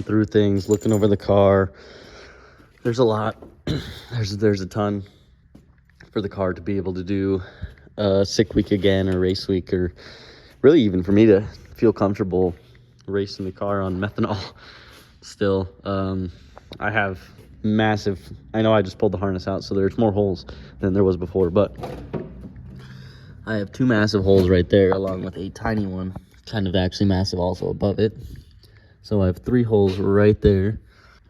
through things, looking over the car. There's a lot. There's a ton for the car to be able to do sick week again, or race week, or really even for me to feel comfortable racing the car on methanol still. I have massive, I know I just pulled the harness out, so there's more holes than there was before, but I have 2 massive holes right there, along with a tiny one, kind of actually massive also above it. So I have 3 holes right there.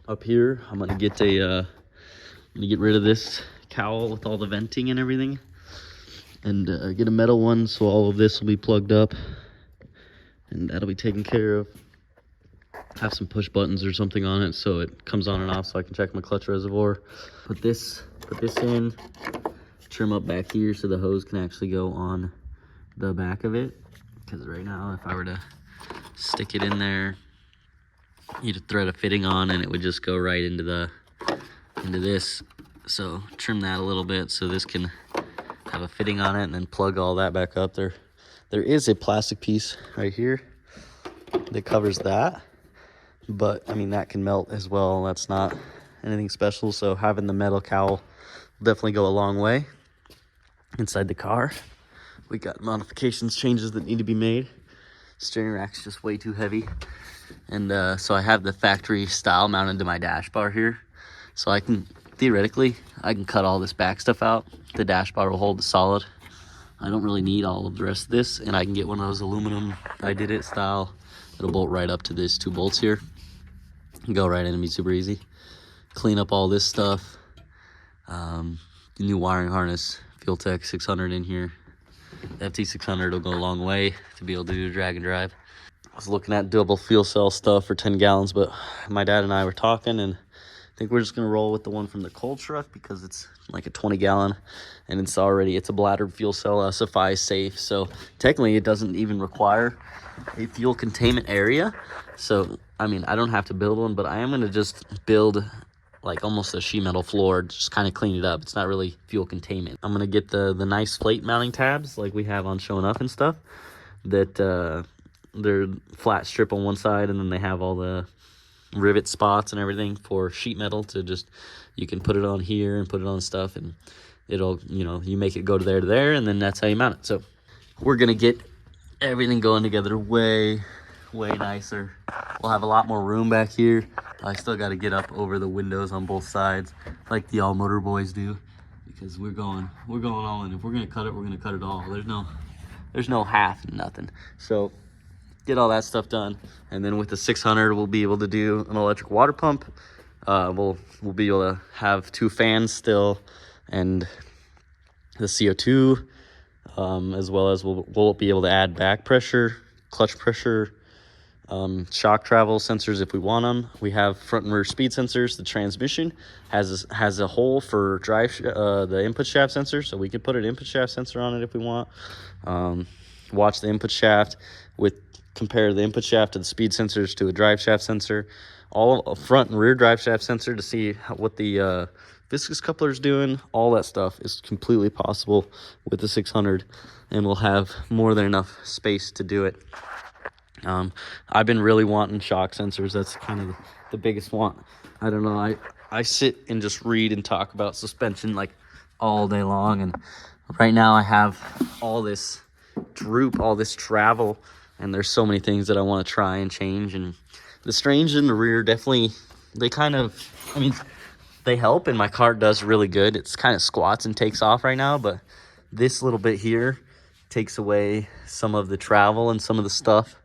Up here, I'm gonna get rid of this cowl with all the venting and everything, and get a metal one, so all of this will be plugged up, and that'll be taken care of. Have some push buttons or something on it so it comes on and off, so I can check my clutch reservoir. Put this in, trim up back here so the hose can actually go on the back of it, because right now if I were to stick it in there, you'd thread a fitting on and it would just go right into this. So trim that a little bit so this can have a fitting on it, and then plug all that back up. There is a plastic piece right here that covers that, but I mean that can melt as well. That's not anything special, so having the metal cowl will definitely go a long way. Inside the car, we got modifications, changes that need to be made. Steering rack's just way too heavy, and so I have the factory style mounted to my dash bar here, so I can theoretically cut all this back stuff out. The dash bar will hold it solid. I don't really need all of the rest of this, and I can get one of those aluminum I did it style. It'll bolt right up to these 2 bolts here and go right in and be super easy. Clean up all this stuff. New wiring harness, Fueltech 600 in here. The FT600 will go a long way to be able to do drag and drive. I was looking at double fuel cell stuff for 10 gallons, but my dad and I were talking, and I think we're just gonna roll with the one from the coal truck, because it's like a 20 gallon and it's a bladdered fuel cell, SFI safe. So technically it doesn't even require a fuel containment area. So, I mean, I don't have to build one, but I am gonna just build like almost a sheet metal floor, just kind of clean it up. It's not really fuel containment. I'm gonna get the nice plate mounting tabs like we have on Showing Up and stuff, that they're flat strip on one side, and then they have all the rivet spots and everything for sheet metal to just, you can put it on here and put it on stuff, and it'll, you make it go to there, and then that's how you mount it. So we're gonna get everything going together way nicer. We'll have a lot more room back here. I still got to get up over the windows on both sides like the All Motor Boys do, because we're going all in. If we're gonna cut it, we're gonna cut it all. There's no half and nothing. So get all that stuff done, and then with the 600 we'll be able to do an electric water pump. We'll be able to have 2 fans still, and the CO2, as well as we'll be able to add back pressure, clutch pressure, shock travel sensors if we want them. We have front and rear speed sensors. The transmission has a hole for the input shaft sensor, so we could put an input shaft sensor on it if we want. Watch the input shaft, compare the input shaft to the speed sensors to a drive shaft sensor, all front and rear drive shaft sensor to see what the viscous coupler is doing. All that stuff is completely possible with the 600, and we'll have more than enough space to do it. I've been really wanting shock sensors. That's kind of the biggest want. I don't know, I sit and just read and talk about suspension like all day long, and right now I have all this droop, all this travel, and there's so many things that I want to try and change. And the strange in the rear, definitely, they help, and my car does really good. It's kind of squats and takes off right now, but this little bit here takes away some of the travel and some of the stuff.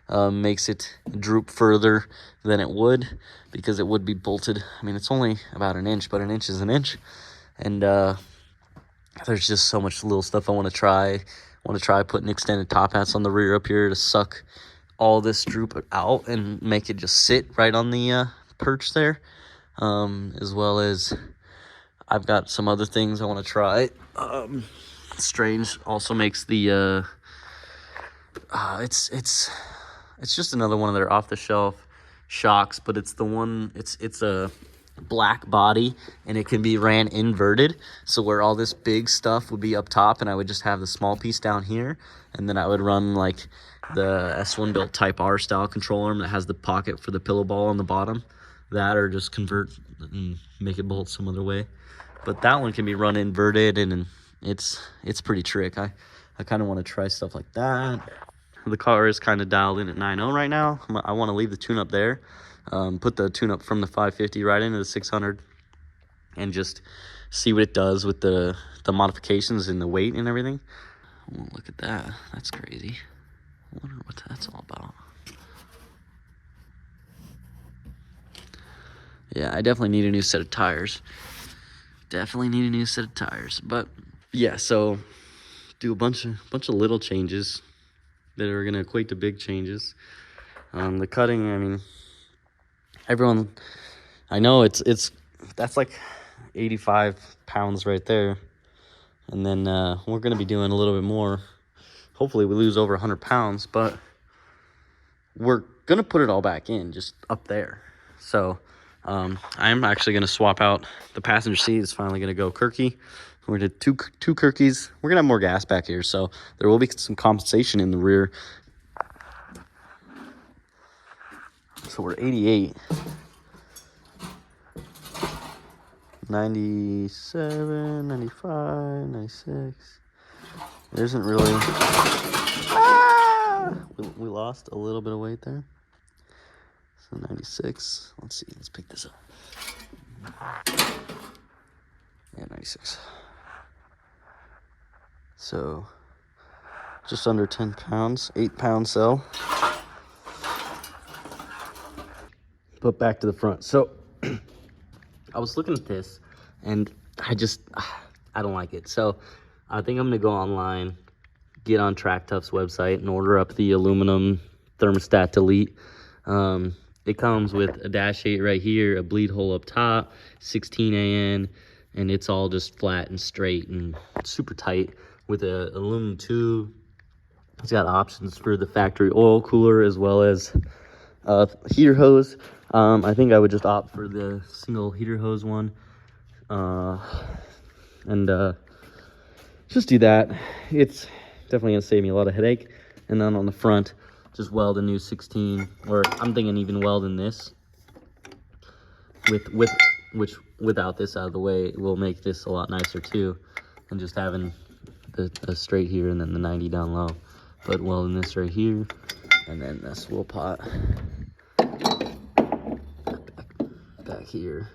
Makes it droop further than it would, because it would be bolted. I mean, it's only about an inch, but an inch is an inch. And there's just so much little stuff I want to try. I want to try putting extended top hats on the rear up here to suck all this droop out and make it just sit right on the perch there. As well as I've got some other things I want to try. Strange also makes the it's just another one of their off-the-shelf shocks, but it's the one, it's a black body, and it can be ran inverted, so where all this big stuff would be up top and I would just have the small piece down here, and then I would run like the S1 Type R style control arm that has the pocket for the pillow ball on the bottom, that, or just convert and make it bolt some other way. But that one can be run inverted, and it's pretty trick. I kind of want to try stuff like that. The car is kind of dialed in at 9.0 right now. I want to leave the tune-up there, put the tune-up from the 550 right into the 600, and just see what it does with the modifications and the weight and everything. Oh, look at that. That's crazy. I wonder what that's all about. Yeah, I definitely need a new set of tires. But yeah, so do a bunch of little changes that are gonna equate to big changes. The cutting, I mean, everyone, I know that's like 85 pounds right there, and then we're gonna be doing a little bit more. Hopefully we lose over 100 pounds, but we're gonna put it all back in, just up there. So I'm actually gonna swap out the passenger seat. It's finally gonna go Kirky. We're gonna do two Kirkies. We're gonna have more gas back here, so there will be some compensation in the rear. So we're 88, 97, 95, 96. There isn't really, we lost a little bit of weight there. So 96, let's see, let's pick this up. Yeah, 96. So just under 10 pounds, 8-pound cell. But back to the front. So I was looking at this and I don't like it. So I think I'm gonna go online, get on Track Tough's website and order up the aluminum thermostat delete. It comes with a dash 8 right here, a bleed hole up top, 16 AN, and it's all just flat and straight and super tight with a aluminum tube. It's got options for the factory oil cooler as well as heater hose. I think I would just opt for the single heater hose one, and just do that. It's definitely gonna save me a lot of headache. And then on the front, just weld a new 16, or I'm thinking even welding this without this out of the way, it will make this a lot nicer too, and just having the straight here and then the 90 down low. But welding this right here, and then this wheel pot back here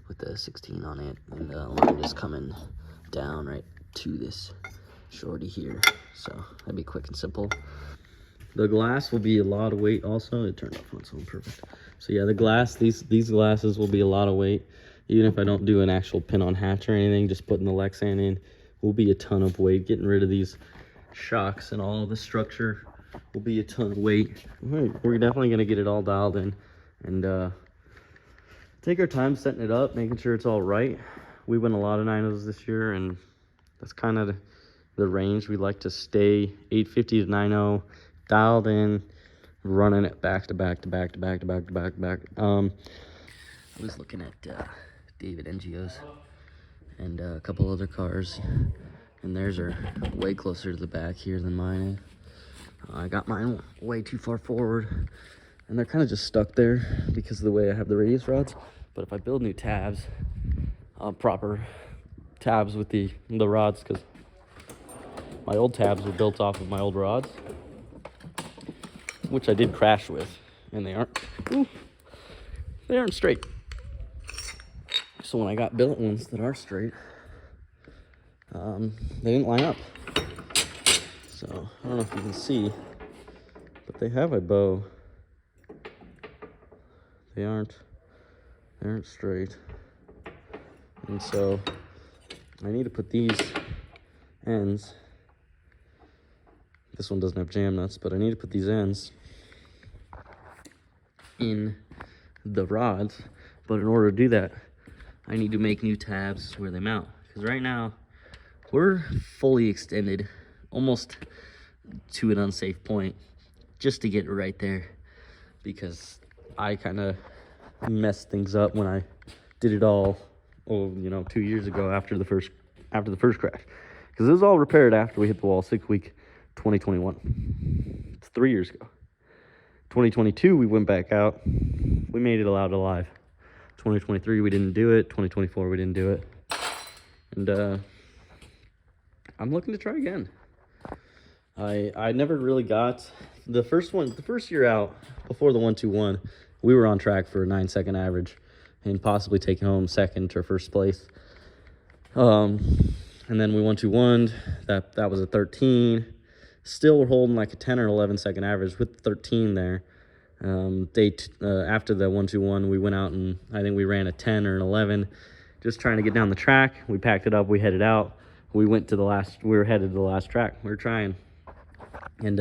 with the 16 on it, and the line just coming down right to this shorty here. So that'd be quick and simple. The glass will be a lot of weight also. It turned off on its own, perfect. So yeah, the glass, these glasses will be a lot of weight. Even if I don't do an actual pin on hatch or anything, just putting the Lexan in will be a ton of weight. Getting rid of these shocks and all the structure will be a ton of weight. We're definitely gonna get it all dialed in and take our time setting it up, making sure it's all right. We went a lot of 9.0s this year, and that's kind of the range. We like to stay 850 to 9.0 dialed in, running it back to back to back to back to back to back to back. I was looking at David NGO's and a couple other cars, and theirs are way closer to the back here than mine. I got mine way too far forward, and they're kind of just stuck there because of the way I have the radius rods. But if I build new tabs, proper tabs with the rods, because my old tabs were built off of my old rods, which I did crash with, and they aren't straight. So when I got built ones that are straight, they didn't line up. So I don't know if you can see, but they have a bow. They aren't straight. And so I need to put these ends. This one doesn't have jam nuts, but I need to put these ends in the rods. But in order to do that, I need to make new tabs where they mount. Because right now, we're fully extended, almost to an unsafe point, just to get right there. Because I kind of messed things up when I did it all, 2 years ago after the first crash, because it was all repaired after we hit the wall 6 week 2021. It's 3 years ago. 2022 we went back out. We made it out alive. 2023 we didn't do it. 2024 we didn't do it. And I'm looking to try again. I never really got the first year out before the 121. We were on track for a 9-second average and possibly taking home second or first place. And then we 121. That was a 13. Still we're holding like a 10 or 11-second average with 13 there. After the 121, we went out and I think we ran a 10 or an 11, just trying to get down the track. We packed it up. We headed out. We were headed to the last track. We were trying. And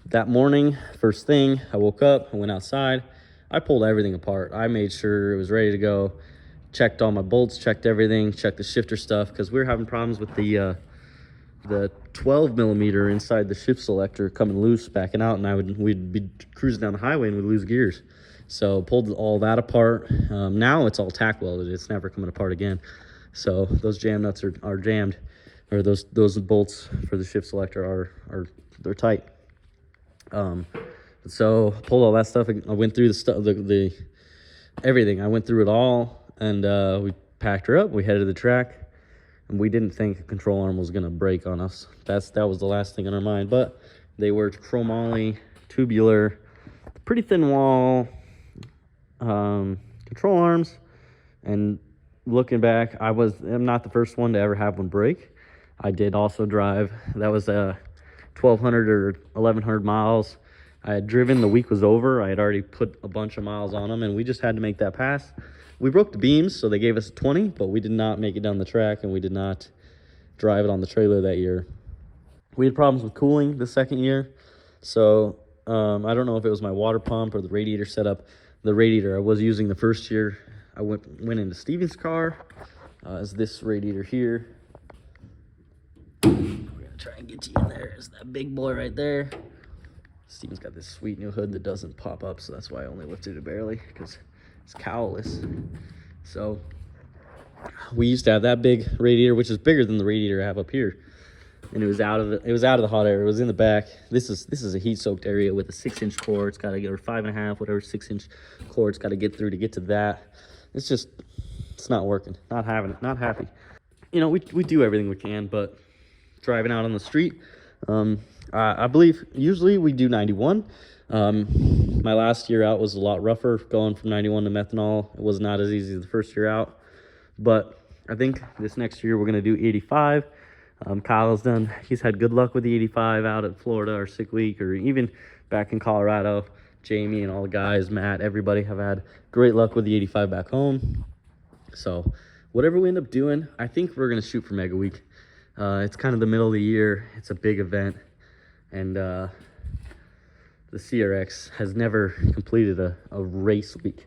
that morning, first thing, I woke up, I went outside. I pulled everything apart. I made sure it was ready to go. Checked all my bolts, checked everything, checked the shifter stuff, because we were having problems with the 12 millimeter inside the shift selector coming loose, backing out, and we'd be cruising down the highway and we'd lose gears. So pulled all that apart. Now it's all tack welded. It's never coming apart again. So those jam nuts are jammed, or those bolts for the shift selector they're tight. So pulled all that stuff. I went through the everything. I went through it all, and we packed her up. We headed to the track. And we didn't think a control arm was gonna break on us. That was the last thing on our mind. But they were chromoly, tubular, pretty thin wall control arms. And looking back, I'm not the first one to ever have one break. I did also drive. That was 1,200 or 1,100 miles. I had driven. The week was over. I had already put a bunch of miles on them, and we just had to make that pass. We broke the beams, so they gave us a 20, but we did not make it down the track, and we did not drive it on the trailer that year. We had problems with cooling the second year, so I don't know if it was my water pump or the radiator setup. The radiator I was using the first year, I went into Steven's car as this radiator here. We're gonna try and get you in there. It's that big boy right there. Steven's got this sweet new hood that doesn't pop up, so that's why I only lifted it barely, because it's cowless. So we used to have that big radiator, which is bigger than the radiator I have up here, and it was out of the hot air. It was in the back. This is a heat soaked area with a 6-inch core. It's got to get, or 5.5, whatever 6-inch core it's got to get through to get to that. It's not working. Not having it. Not happy. We do everything we can, but driving out on the street, I believe usually we do 91. My last year out was a lot rougher, going from 91 to methanol. It was not as easy as the first year out, but I think this next year we're going to do 85. Kyle's done. He's had good luck with the 85 out at Florida or sick week, or even back in Colorado. Jamie and all the guys, Matt, everybody have had great luck with the 85 back home. So whatever we end up doing, I think we're going to shoot for Mega Week. It's kind of the middle of the year. It's a big event, and the CRX has never completed a race week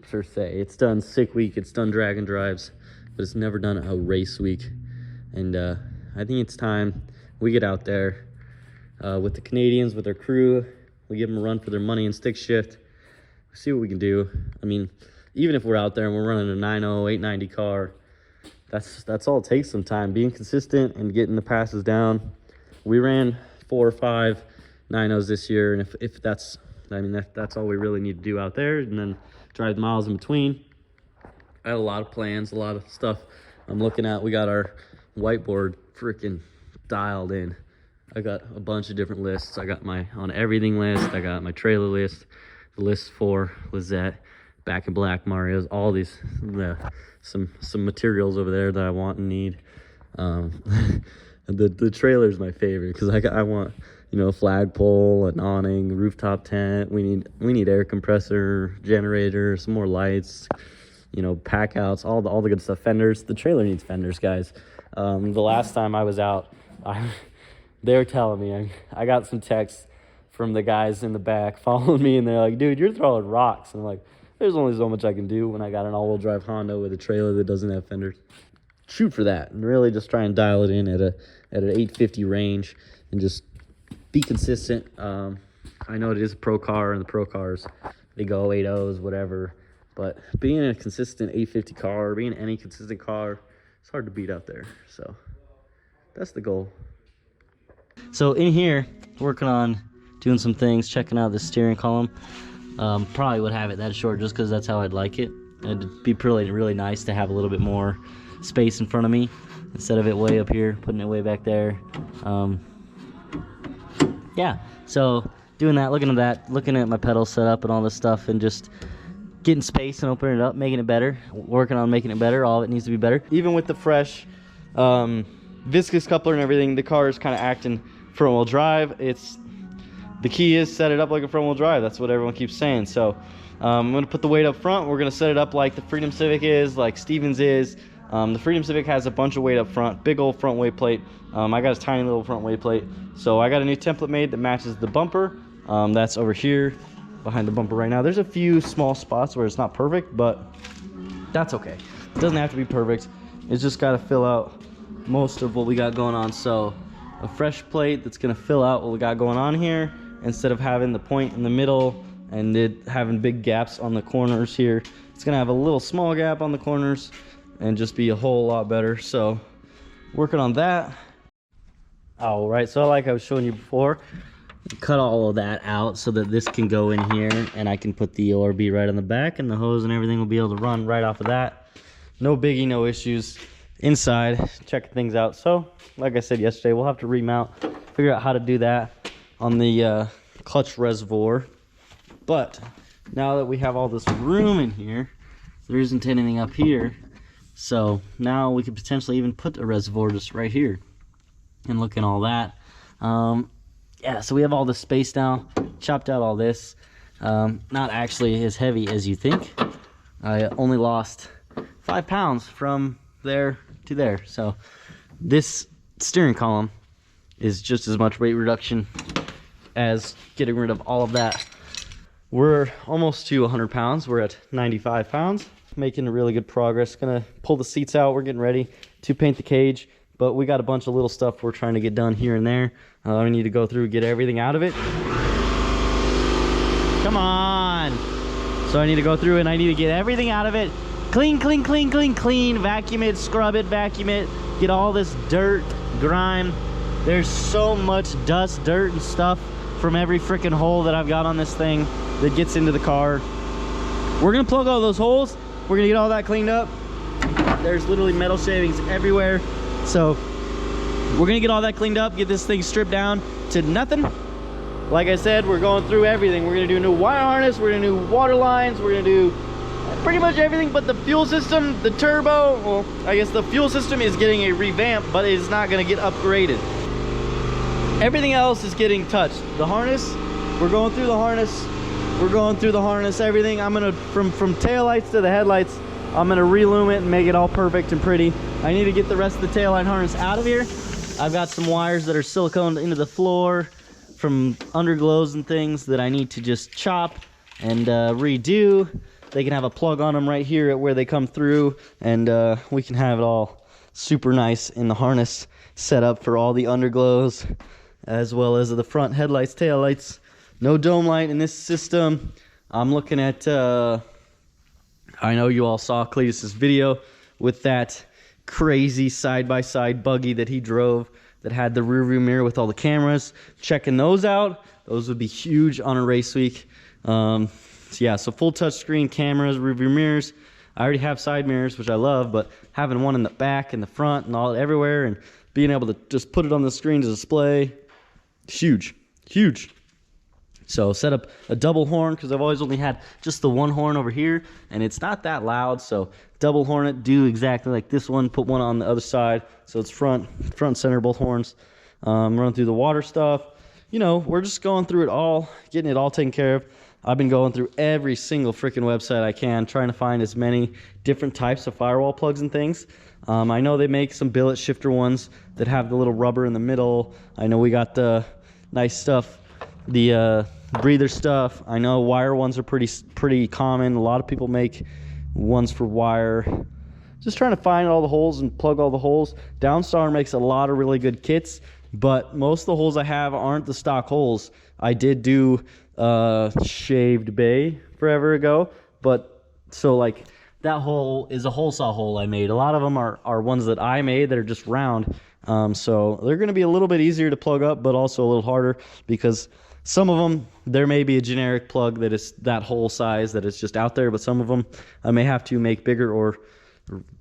per se. It's done sick week, it's done drag and drives, but it's never done a race week. And I think it's time we get out there with the Canadians, with their crew. We give them a run for their money and stick shift. See what we can do. I mean, even if we're out there and we're running a 90, 890 car, that's all it takes some time. Being consistent and getting the passes down. We ran 4 or 5 90s this year, and if that's all we really need to do out there, and then drive the miles in between. I had a lot of plans, a lot of stuff I'm looking at. We got our whiteboard freaking dialed in. I got a bunch of different lists. I got my on everything list. I got my trailer list, the list for Lizette, Back in Black Mario's, all these, some materials over there that I want and need. The trailer is my favorite, because I want, a flagpole, an awning, rooftop tent. We need air compressor, generator, some more lights, pack outs, all the good stuff. Fenders. The trailer needs fenders, guys. The last time I was out, they were telling me, I got some texts from the guys in the back following me, and they're like, dude, you're throwing rocks. And I'm like, there's only so much I can do when I got an all-wheel drive Honda with a trailer that doesn't have fenders. Shoot for that, and really just try and dial it in at an 850 range, and just be consistent. I know it is a pro car, and the pro cars, they go 8.0s, whatever. But being a consistent 850 car, being any consistent car, it's hard to beat out there. So that's the goal. So in here, working on doing some things, checking out the steering column. Probably would have it that short just because that's how I'd like it. It'd be really nice to have a little bit more space in front of me instead of it way up here, putting it way back there. Yeah, so doing that, looking at my pedal setup and all this stuff, and just getting space and opening it up, making it better, working on making it better. All of it needs to be better. Even with the fresh viscous coupler and everything, the car is kind of acting front wheel drive. The key is set it up like a front wheel drive. That's what everyone keeps saying. So I'm gonna put the weight up front. We're gonna set it up like the Freedom Civic is, like Stevens is. The Freedom Civic has a bunch of weight up front, big old front weight plate. I got a tiny little front weight plate. So I got a new template made that matches the bumper. That's over here behind the bumper right now. There's a few small spots where it's not perfect, but that's okay. It doesn't have to be perfect. It's just gotta fill out most of what we got going on. So a fresh plate that's gonna fill out what we got going on here, instead of having the point in the middle and it having big gaps on the corners here. It's gonna have a little small gap on the corners and just be a whole lot better. So working on that. All right, so like I was showing you before, cut all of that out so that this can go in here and I can put the ORB right on the back, and the hose and everything will be able to run right off of that. No biggie, no issues. Inside, checking things out. So like I said yesterday, we'll have to remount, figure out how to do that on the clutch reservoir. But now that we have all this room in here, there isn't anything up here. So now we could potentially even put a reservoir just right here and look at all that. Yeah, so we have all this space now, chopped out all this. Not actually as heavy as you think. I only lost 5 pounds from there to there. So this steering column is just as much weight reduction as getting rid of all of that. We're almost to 100 pounds. We're at 95 pounds, making really good progress. Gonna pull the seats out. We're getting ready to paint the cage, but we got a bunch of little stuff we're trying to get done here and there. We need to go through, get everything out of it. Come on. So I need to go through and I need to get everything out of it. Clean, clean, clean, clean, clean. Vacuum it, scrub it, vacuum it. Get all this dirt, grime. There's so much dust, dirt, and stuff from every freaking hole that I've got on this thing that gets into the car. We're gonna plug all those holes. We're gonna get all that cleaned up. There's literally metal shavings everywhere. So we're gonna get all that cleaned up, get this thing stripped down to nothing. Like I said, we're going through everything. We're gonna do a new wire harness, we're gonna do water lines, we're gonna do pretty much everything but the fuel system, the turbo. Well, I guess the fuel system is getting a revamp, but it's not gonna get upgraded. Everything else is getting touched. The harness, we're going through the harness. We're going through the harness, everything. I'm gonna, from tail lights to the headlights, I'm gonna relume it and make it all perfect and pretty. I need to get the rest of the tail light harness out of here. I've got some wires that are siliconed into the floor from underglows and things that I need to just chop and redo. They can have a plug on them right here at where they come through, and we can have it all super nice in the harness set up for all the underglows, as well as the front headlights, tail lights. No dome light in this system. I'm looking at, I know you all saw Cletus's video with that crazy side-by-side buggy that he drove that had the rear view mirror with all the cameras. Checking those out. Those would be huge on a race week. So yeah, so full touchscreen cameras, rear view mirrors. I already have side mirrors, which I love, but having one in the back and the front and all everywhere, and being able to just put it on the screen to display, huge, huge. So set up a double horn, because I've always only had just the one horn over here, and it's not that loud. So double horn it, do exactly like this one, put one on the other side, so it's front center, both horns. Run through the water stuff. You know, we're just going through it all, getting it all taken care of. I've been going through every single freaking website I can, trying to find as many different types of firewall plugs and things. I know they make some billet shifter ones that have the little rubber in the middle. I know we got the nice stuff, the breather stuff. I know wire ones are pretty common. A lot of people make ones for wire. Just trying to find all the holes and plug all the holes. Downstar makes a lot of really good kits, but most of the holes I have aren't the stock holes. I did do shaved bay forever ago, but So like that hole is a hole saw hole I made. A lot of them are ones that I made that are just round. So they're going to be a little bit easier to plug up, but also a little harder, because some of them, there may be a generic plug that is that hole size that is just out there, but some of them I may have to make bigger or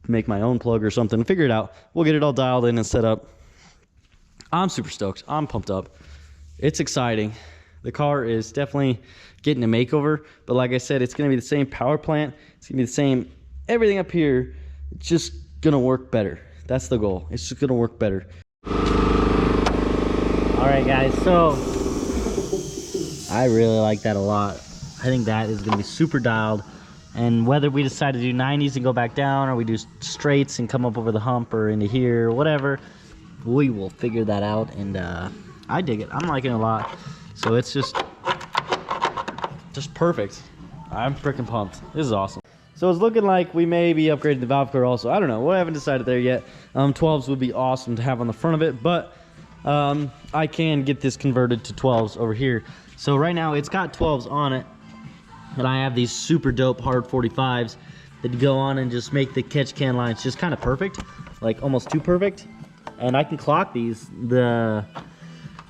make my own plug or something. Figure it out. We'll get it all dialed in and set up. I'm super stoked. I'm pumped up. It's exciting. The car is definitely getting a makeover, but like I said, it's going to be the same power plant. It's going to be the same everything up here. It's just going to work better. That's the goal. It's just going to work better. All right, guys. So I really like that a lot. I think that is going to be super dialed. And whether we decide to do 90s and go back down, or we do straights and come up over the hump or into here or whatever, we will figure that out. And I dig it. I'm liking it a lot. So it's just perfect. I'm freaking pumped. This is awesome. So it's looking like we may be upgrading the valve cover also. I don't know. We haven't decided there yet. 12s would be awesome to have on the front of it, but I can get this converted to 12s over here. So right now it's got 12s on it, and I have these super dope hard 45s that go on and just make the catch can lines just kind of perfect, like almost too perfect. And I can clock these. They're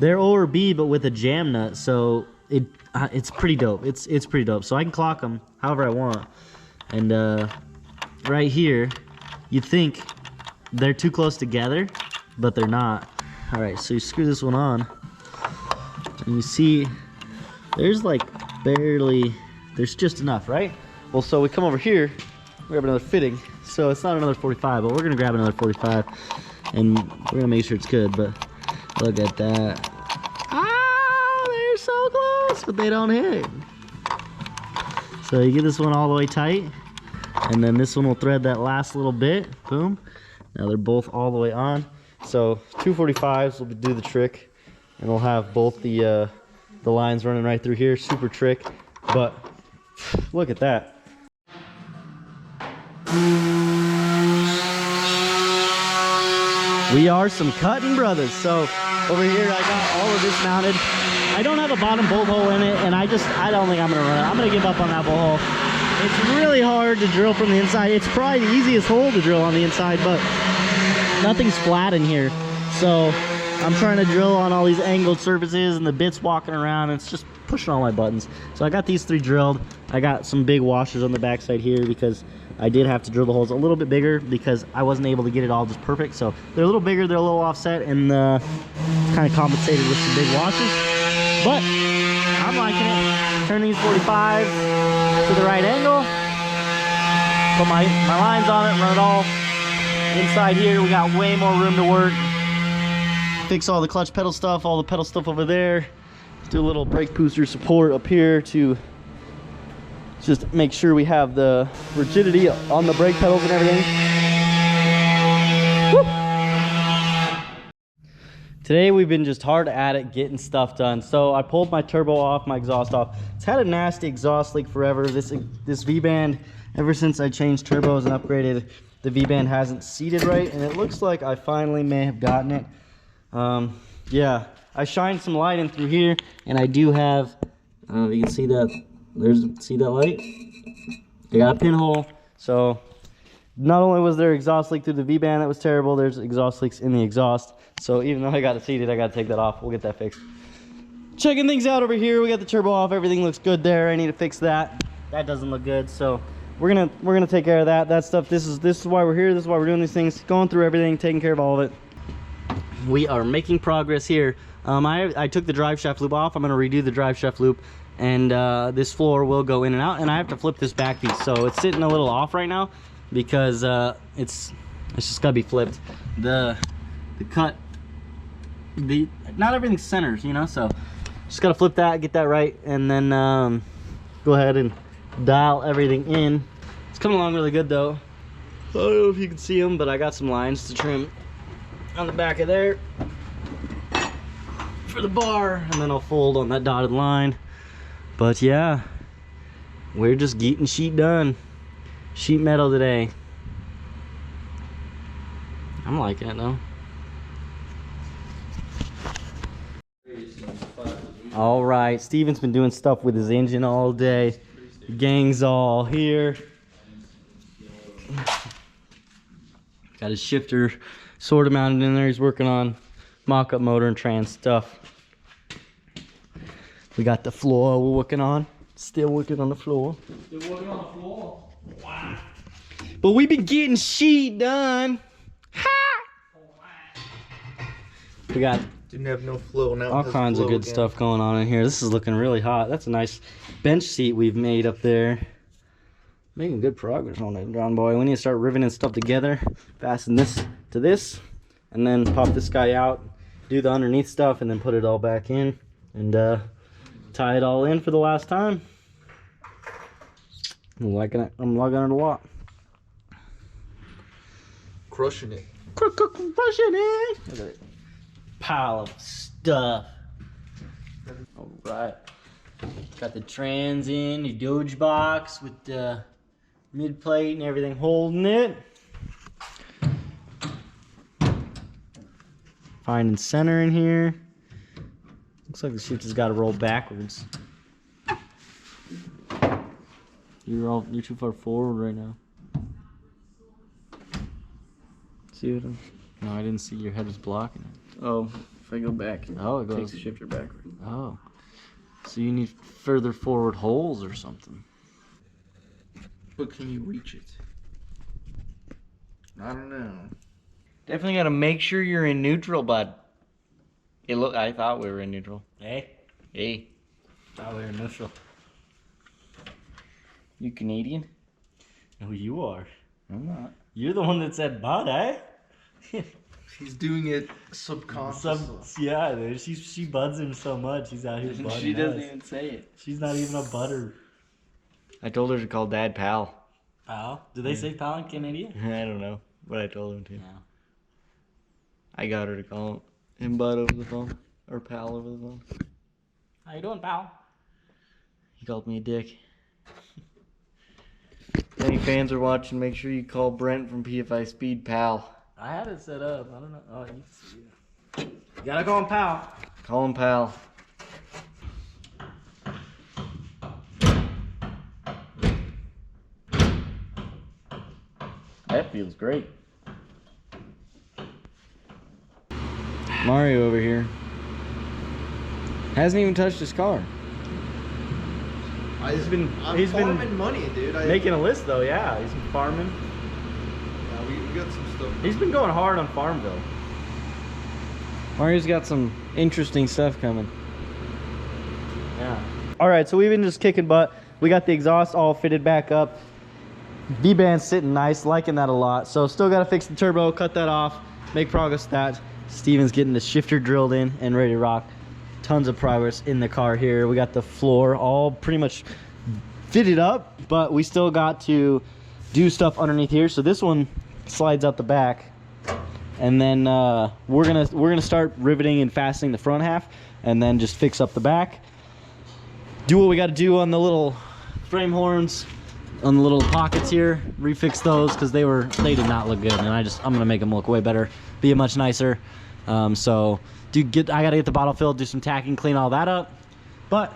O or B, but with a jam nut, so it's pretty dope. It's pretty dope. So I can clock them however I want. And right here, you'd think they're too close together, but they're not. All right, so you screw this one on, and you see there's like barely, there's just enough, right? Well, so we come over here, grab another fitting. So it's not another 45, but we're gonna grab another 45, and we're gonna make sure it's good. But look at that. Ah, they're so close, but they don't hit. So you get this one all the way tight, and then this one will thread that last little bit. Boom. Now they're both all the way on. So 245s will do the trick, and we'll have both the lines running right through here. Super trick, but look at that. We are some cutting brothers. So over here I got all of this mounted. I don't have a bottom bolt hole in it, and I don't think I'm gonna run it. I'm gonna give up on that bolt hole. It's really hard to drill from the inside. It's probably the easiest hole to drill on the inside, but nothing's flat in here. So I'm trying to drill on all these angled surfaces, and the bit's walking around, and it's just pushing all my buttons. So I got these 3 drilled. I got some big washers on the backside here because I did have to drill the holes a little bit bigger because I wasn't able to get it all just perfect. So they're a little bigger, they're a little offset, and kind of compensated with some big washers. But I'm liking it. Turn these 45s to the right angle. Put my lines on it, run it all inside here. We got way more room to work. Fix all the clutch pedal stuff, all the pedal stuff over there. Do a little brake booster support up here to just make sure we have the rigidity on the brake pedals and everything. Woo! Today we've been just hard at it getting stuff done. So I pulled my turbo off, my exhaust off. It's had a nasty exhaust leak forever. This V-band, ever since I changed turbos and upgraded, the V-band hasn't seated right, and it looks like I finally may have gotten it. Yeah, I shined some light in through here, and I do have, you can see that, see that light? I got a pinhole. So not only was there exhaust leak through the V-band that was terrible, there's exhaust leaks in the exhaust. So even though I got it seated, I got to take that off. We'll get that fixed. Checking things out over here. We got the turbo off. Everything looks good there. I need to fix that. That doesn't look good. So we're gonna take care of that stuff. This is why we're here. This is why we're doing these things. Going through everything, taking care of all of it. We are making progress here. I took the drive shaft loop off. I'm gonna redo the drive shaft loop, and this floor will go in and out. And I have to flip this back piece, so it's sitting a little off right now because it's just gotta be flipped. The cut, not everything centers, you know. So just gotta flip that, get that right, and then go ahead and dial everything in. It's coming along really good though. I don't know if you can see them, but I got some lines to trim on the back of there for the bar, and then I'll fold on that dotted line. But yeah, we're just getting sheet done. Sheet metal today. I'm liking it though. All right, Steven's been doing stuff with his engine all day. The gang's all here. Got his shifter sort of mounted in there. He's working on mock-up motor and trans stuff. We got the floor we're working on. Still working on the floor. Still working on the floor. Wow. But we been getting shit done. Ha! We got Didn't have no flow. Now all kinds of good stuff going on in here. This is looking really hot. That's a nice bench seat we've made up there. Making good progress on it, John boy. We need to start riveting stuff together. Fasten this to this, and then pop this guy out, do the underneath stuff, and then put it all back in, and tie it all in for the last time. I'm liking it. I'm liking it a lot. Crushing it. Crushing it. Look at it. Pile of stuff. All right. Got the trans in, the Doge box with the mid plate and everything holding it. Finding center in here. Looks like the shifter's got to roll backwards. You're too far forward right now. See what I'm... No, I didn't see your head was blocking it. Oh, if I go back, Oh, it takes goes. the shifter backward. Oh. So you need further forward holes or something. But can you reach it? I don't know. Definitely got to make sure you're in neutral, bud. I thought we were in neutral. Hey? Hey. Thought we were in neutral. You Canadian? No, you are. I'm not. You're the one that said bud, eh? He's doing it subconsciously. Yeah, dude. She buds him so much. He's out here budding. She doesn't even say it. She's not even a butter. I told her to call Dad Pal. Pal? Do they say pal in Canadian? I don't know, but I told him to. Yeah. I got her to call him Bud over the phone, or Pal over the phone. How you doing, pal? He called me a dick. If any fans are watching, make sure you call Brent from PFI Speed Pal. I had it set up. I don't know. Oh, you can see it. You gotta call him pal. Call him Pal. That feels great. Mario over here hasn't even touched his car. He's been farming money, dude. making a list though. Yeah, he's been farming. Yeah, we got some stuff. He's been going hard on Farmville. Mario's got some interesting stuff coming. Yeah. All right, so we've been just kicking butt. We got the exhaust all fitted back up. V-band's sitting nice, liking that a lot. So still got to fix the turbo, cut that off, make progress with that. Steven's getting the shifter drilled in and ready to rock. Tons of progress in the car here. We got the floor all pretty much fitted up, but we still got to do stuff underneath here. So this one slides out the back, and then we're gonna start riveting and fastening the front half, and then just fix up the back. Do what we got to do on the little frame horns, on the little pockets here. Refix those because they did not look good, and I'm gonna make them look way better, be much nicer. So I gotta get the bottle filled, do some tacking, clean all that up. But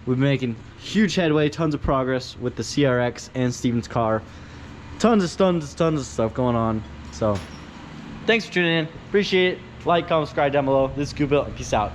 we've been making huge headway, tons of progress with the CRX and Steven's car. Tons of stuff going on. So thanks for tuning in. Appreciate it. Like, comment, subscribe down below. This is GoofyBuilt. Peace out.